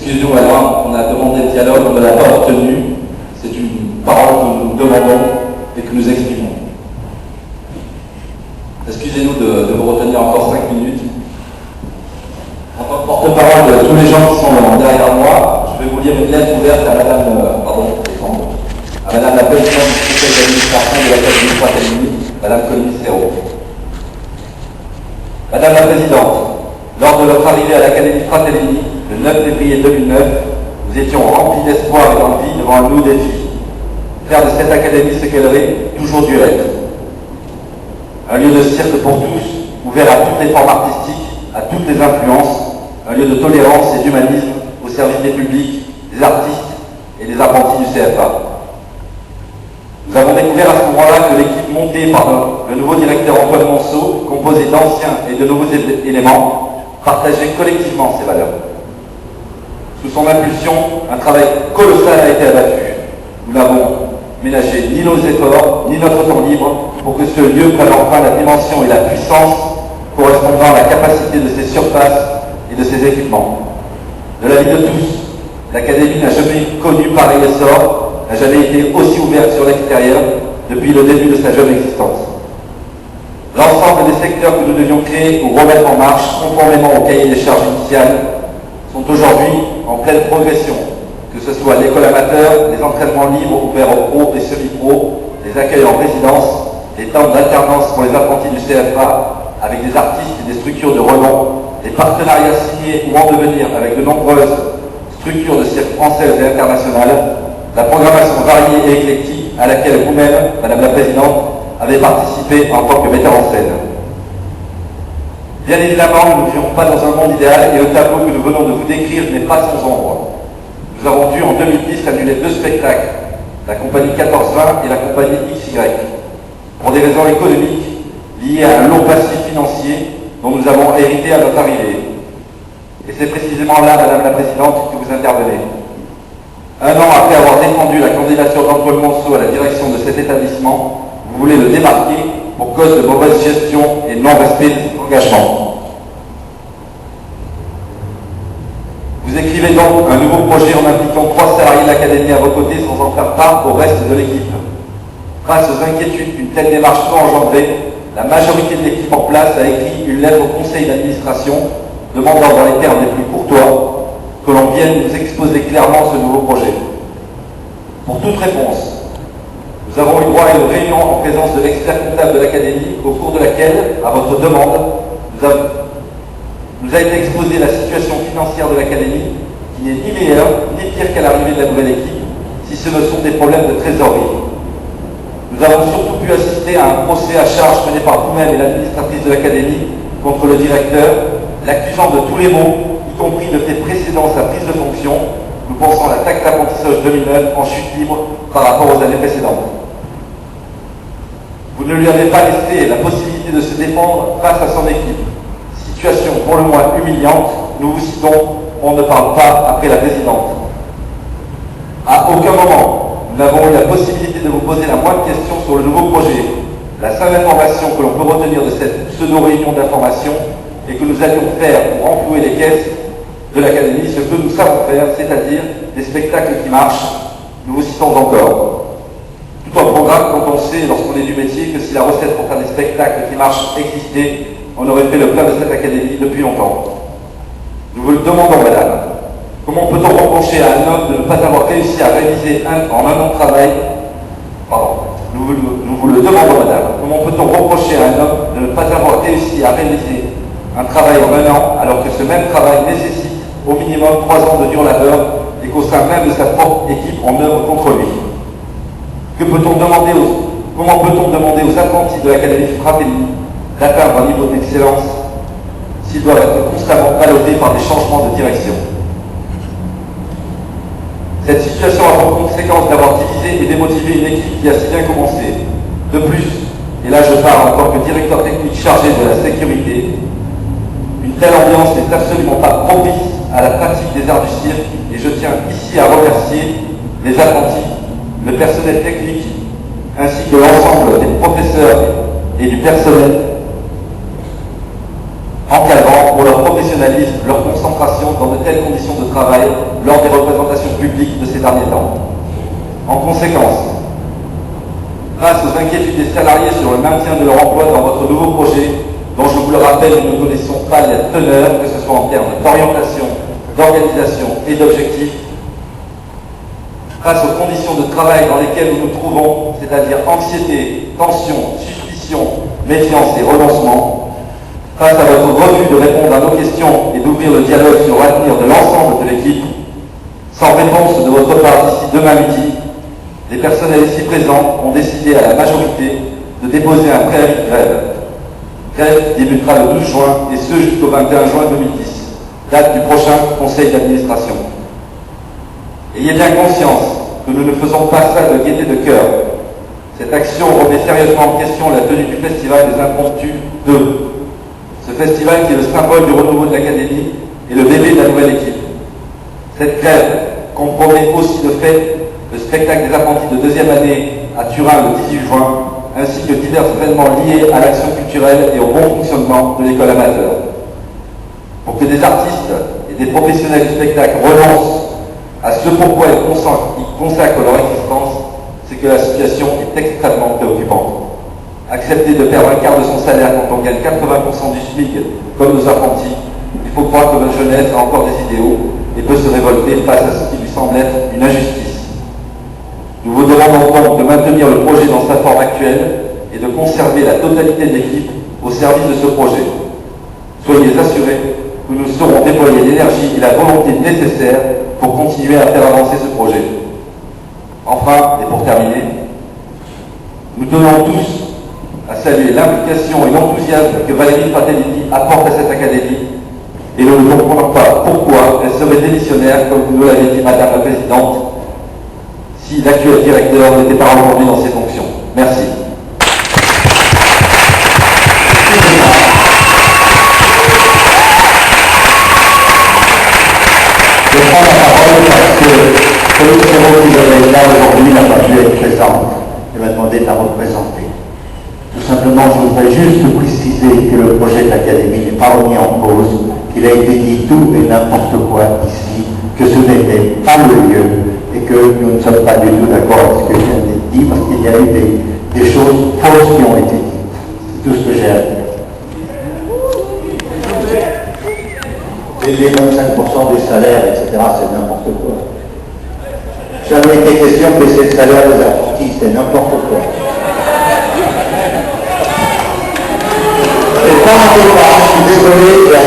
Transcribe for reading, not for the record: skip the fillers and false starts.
Excusez-nous Alain, on a demandé le dialogue, on ne l'a pas obtenu. C'est une parole que nous demandons et que nous exprimons. Excusez-nous de vous retenir encore 5 minutes. En tant que porte-parole de tous les gens qui sont derrière moi, je vais vous lire une lettre ouverte à Madame, à Madame la Présidente du Conseil d'administration de l'Académie Fratelli, Madame Colmy Serrault. Madame la Présidente, lors de votre arrivée à l'Académie Fratelli, le 9 février 2009, nous étions remplis d'espoir et d'envie devant un lourd défi. Faire de cette académie ce qu'elle aurait toujours dû être. Un lieu de cirque pour tous, ouvert à toutes les formes artistiques, à toutes les influences, un lieu de tolérance et d'humanisme au service des publics, des artistes et des apprentis du CFA. Nous avons découvert à ce moment-là que l'équipe montée par le nouveau directeur Antoine Monceau, composée d'anciens et de nouveaux éléments, partageait collectivement ces valeurs. Sous son impulsion, un travail colossal a été abattu. Nous n'avons ménagé ni nos efforts, ni notre temps libre pour que ce lieu prenne enfin la dimension et la puissance correspondant à la capacité de ses surfaces et de ses équipements. De l'avis de tous, l'Académie n'a jamais connu pareil essor, n'a jamais été aussi ouverte sur l'extérieur depuis le début de sa jeune existence. L'ensemble des secteurs que nous devions créer ou remettre en marche, conformément au cahier des charges initiales, sont aujourd'hui en pleine progression, que ce soit l'école amateur, les entraînements libres ouverts aux pros et semi-pros, les accueils en résidence, les temps d'alternance pour les apprentis du CFA, avec des artistes et des structures de renom, les partenariats signés ou en devenir avec de nombreuses structures de cirque françaises et internationales, la programmation variée et éclectique à laquelle vous-même, Madame la Présidente, avez participé en tant que metteur en scène. Bien évidemment, nous ne vivons pas dans un monde idéal et le tableau que nous venons de vous décrire n'est pas sans ombre. Nous avons dû en 2010 annuler 2 spectacles, la compagnie 1420 et la compagnie XY, pour des raisons économiques liées à un lourd passif financier dont nous avons hérité à notre arrivée. Et c'est précisément là, Madame la Présidente, que vous intervenez. Un an après avoir défendu la candidature d'Antoine Monceau à la direction de cet établissement, vous voulez le démarquer pour cause de mauvaise gestion et non-respect des engagements. Vous écrivez donc un nouveau projet en impliquant 3 salariés de l'Académie à vos côtés sans en faire part au reste de l'équipe. Face aux inquiétudes qu'une telle démarche peut engendrer, la majorité de l'équipe en place a écrit une lettre au conseil d'administration demandant dans les termes les plus courtois que l'on vienne nous exposer clairement ce nouveau projet. Pour toute réponse, nous avons eu droit à une réunion en présence de l'expert comptable de l'Académie, au cours de laquelle, à votre demande, nous a été exposée la situation financière de l'Académie, qui n'est ni meilleure ni pire qu'à l'arrivée de la nouvelle équipe, si ce ne sont des problèmes de trésorerie. Nous avons surtout pu assister à un procès à charge mené par vous-même et l'administratrice de l'Académie contre le directeur, l'accusant de tous les maux, y compris de faits précédant sa prise de fonction, nous pensons la taxe d'apprentissage 2009 en chute libre par rapport aux années précédentes. Vous ne lui avez pas laissé la possibilité de se défendre face à son équipe. Situation pour le moins humiliante, nous vous citons, on ne parle pas après la présidente. À aucun moment, nous n'avons eu la possibilité de vous poser la moindre question sur le nouveau projet. La seule information que l'on peut retenir de cette pseudo-réunion d'information est que nous allions faire pour renflouer les caisses de l'Académie ce que nous savons faire, c'est-à-dire des spectacles qui marchent. Nous vous citons encore. Tout un programme quand on sait, lorsqu'on est du métier, que si la recette pour faire des spectacles qui marchent existait, on aurait fait le plein de cette Académie depuis longtemps. Nous vous le demandons, Madame. Comment peut-on reprocher à un homme de ne pas avoir réussi à réaliser en un an de travail Nous vous le demandons, Madame. Comment peut-on reprocher à un homme de ne pas avoir réussi à réaliser un travail en un an, alors que ce même travail nécessite au minimum 3 ans de dur labeur et qu'au sein même de sa propre équipe, on œuvre contre lui? Comment peut-on demander aux apprentis de l'Académie Fratelli d'atteindre un niveau d'excellence s'ils doivent être constamment ballottés par des changements de direction? Cette situation a pour conséquence d'avoir divisé et démotivé une équipe qui a si bien commencé. De plus, et là je parle en tant que directeur technique chargé de la sécurité, une telle ambiance n'est absolument pas propice à la pratique des arts du cirque et je tiens ici à remercier les apprentis, le personnel technique, ainsi que l'ensemble des professeurs et du personnel encadrant pour leur professionnalisme, leur concentration concentration dans de telles conditions de travail lors des représentations publiques de ces derniers temps. En conséquence, face aux inquiétudes des salariés sur le maintien de leur emploi dans votre nouveau projet, dont je vous le rappelle, nous ne connaissons pas la teneur, que ce soit en termes d'orientation, d'organisation et d'objectifs, face aux conditions de travail dans lesquelles nous nous trouvons, c'est-à-dire anxiété, tension, suspicion, méfiance et renoncement, face à votre refus de répondre à nos questions et d'ouvrir le dialogue sur l'avenir de l'ensemble de l'équipe, sans réponse de votre part d'ici demain midi, les personnels ici présents ont décidé à la majorité de déposer un préavis de grève. Grève qui débutera le 12 juin et ce jusqu'au 21 juin 2010, date du prochain conseil d'administration. Ayez bien conscience que nous ne faisons pas ça de gaieté de cœur. Cette action remet sérieusement en question la tenue du Festival des Impromptus 2. Ce festival qui est le symbole du renouveau de l'Académie et le bébé de la nouvelle équipe. Cette grève compromet aussi le spectacle des apprentis de deuxième année à Turin le 18 juin, ainsi que divers événements liés à l'action culturelle et au bon fonctionnement de l'école amateur. Pour que des artistes et des professionnels du spectacle renoncent à ce pourquoi ils consacrent leur existence, c'est que la situation est extrêmement préoccupante. Accepter de perdre un quart de son salaire quand on gagne 80% du SMIC, comme nos apprentis, il faut croire que notre jeunesse a encore des idéaux et peut se révolter face à ce qui lui semble être une injustice. Nous vous demandons donc de maintenir le projet dans sa forme actuelle et de conserver la totalité de l'équipe au service de ce projet. Soyez assurés que nous saurons déployer l'énergie et la volonté nécessaires pour continuer à faire avancer ce projet. Enfin, et pour terminer, nous tenons tous à saluer l'implication et l'enthousiasme que Valérie Fratelli apporte à cette académie et nous ne comprenons pas pourquoi elle serait démissionnaire, comme vous nous l'avez dit, Madame la Présidente, si l'actuel directeur n'était pas aujourd'hui dans ses fonctions. Merci. Je prends la parole parce que Claude Serrault, qui est là aujourd'hui, n'a pas pu être présente et m'a demandé de la représenter. Tout simplement, je voudrais juste préciser que le projet de l'Académie n'est pas remis en cause, qu'il a été dit tout et n'importe quoi ici, que ce n'était pas le lieu et que nous ne sommes pas du tout d'accord avec ce que vient d'être dit parce qu'il y a eu des choses fausses qui ont été dites. C'est tout ce que j'ai à dire. Et les 25% des salaires, etc., c'est n'importe quoi. Jamais été question de baisser le salaire des apprentis, c'est n'importe quoi. Et quand on ne peut pas, je suis désolé, il y a